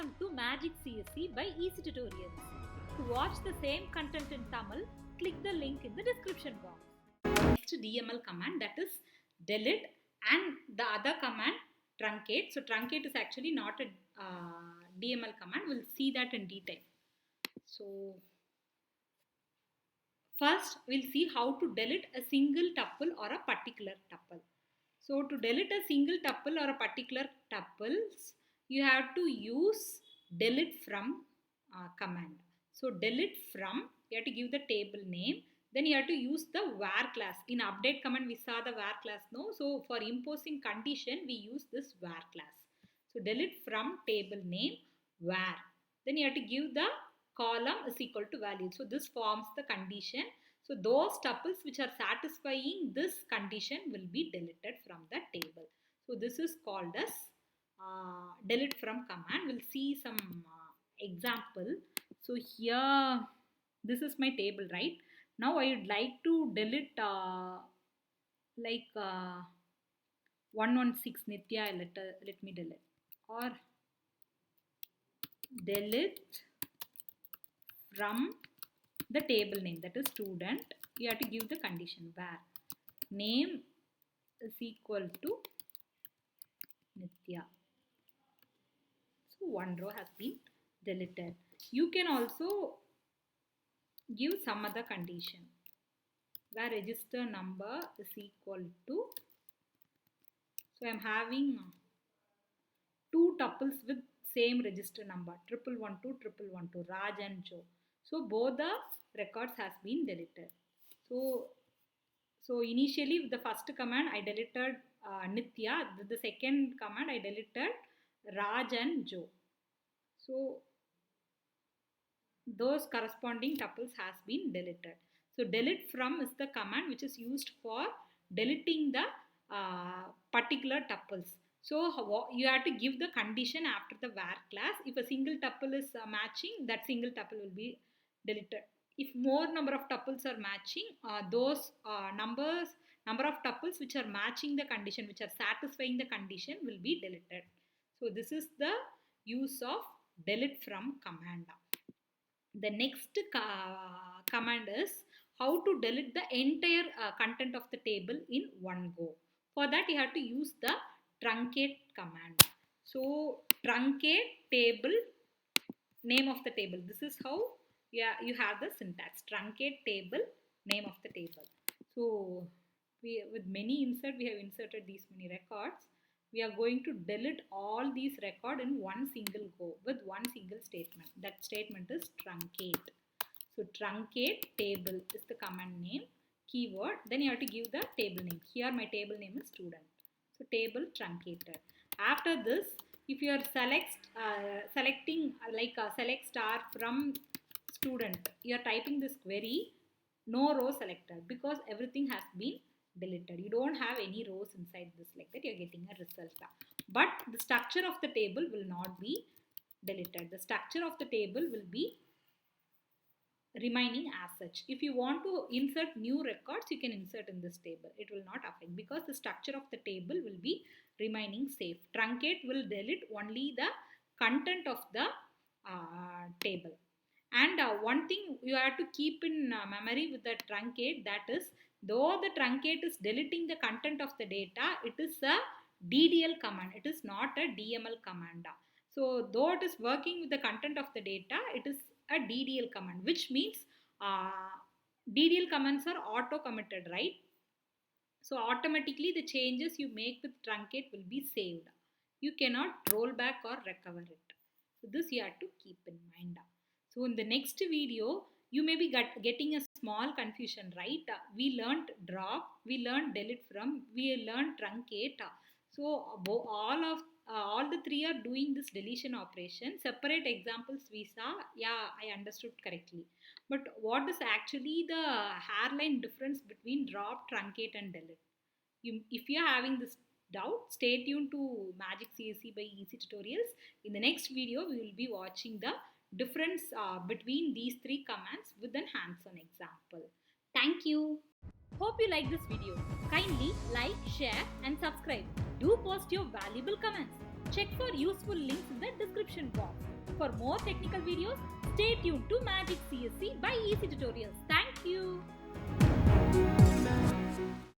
Welcome to magiccse by Eezytutorials. To watch the same content in Tamil, click the link in the description box. Next DML command, that is delete, and the other command truncate. So truncate is actually not a DML command. We'll see that in detail. So first we'll see how to delete a single tuple or a particular tuple. So to delete a single tuple or a particular tuples, you have to use delete from command. So delete from, you have to give the table name. Then you have to use the var class. In update command we saw the var class, no? So for imposing condition we use this var class. So delete from table name var. Then you have to give the column is equal to value. So this forms the condition. So those tuples which are satisfying this condition will be deleted from the table. So this is called as delete from command. We'll see some example. So here this is my table, right? Now I would like to delete 116 Nitya. Let me delete, or delete from the table name, that is student. You have to give the condition where name is equal to Nitya. So one row has been deleted. You can also give some other condition where register number is equal to, so I am having two tuples with same register number, 1112, Raj and Joe. So both the records has been deleted. So initially with the first command I deleted Nitya. With the second command I deleted Raj and Joe. So those corresponding tuples has been deleted. So delete from is the command which is used for deleting the particular tuples. So you have to give the condition after the var class. If a single tuple is matching, that single tuple will be deleted. If more number of tuples are matching, those number of tuples which are matching the condition, which are satisfying the condition, will be deleted. So this is the use of delete from command. The next command is how to delete the entire content of the table in one go. For that you have to use the truncate command. So truncate table, name of the table. This is how you have the syntax. Truncate table, name of the table. So with many insert, we have inserted these many records. We are going to delete all these records in one single go with one single statement. That statement is truncate. So truncate table is the command name, keyword. Then you have to give the table name. Here my table name is student. So table truncated. After this, if you are selecting select star from student, you are typing this query, no row selected, because everything has been deleted. You don't have any rows inside this, like that you are getting a result. But the structure of the table will not be deleted. The structure of the table will be remaining as such. If you want to insert new records, you can insert in this table. It will not affect because the structure of the table will be remaining safe. Truncate will delete only the content of the table. And one thing you have to keep in memory with the truncate, that is, though the truncate is deleting the content of the data, it is a DDL command. It is not a DML command. So though it is working with the content of the data, it is a DDL command, which means DDL commands are auto committed, right? So automatically the changes you make with truncate will be saved. You cannot roll back or recover it. So this you have to keep in mind. So in the next video, you may be getting a small confusion, right? We learned drop, we learned delete from, we learned truncate. So all the three are doing this deletion operation. Separate examples we saw, yeah, I understood correctly. But what is actually the hairline difference between drop, truncate and delete? If you are having this doubt, stay tuned to magiccse by Eezytutorials. In the next video, we will be watching the difference between these three commands with an hands-on example. Thank you. Hope you like this video. Kindly like, share and subscribe. Do post your valuable comments. Check for useful links in the description box. for more technical videos, stay tuned to Magic CSC by Eezytutorials.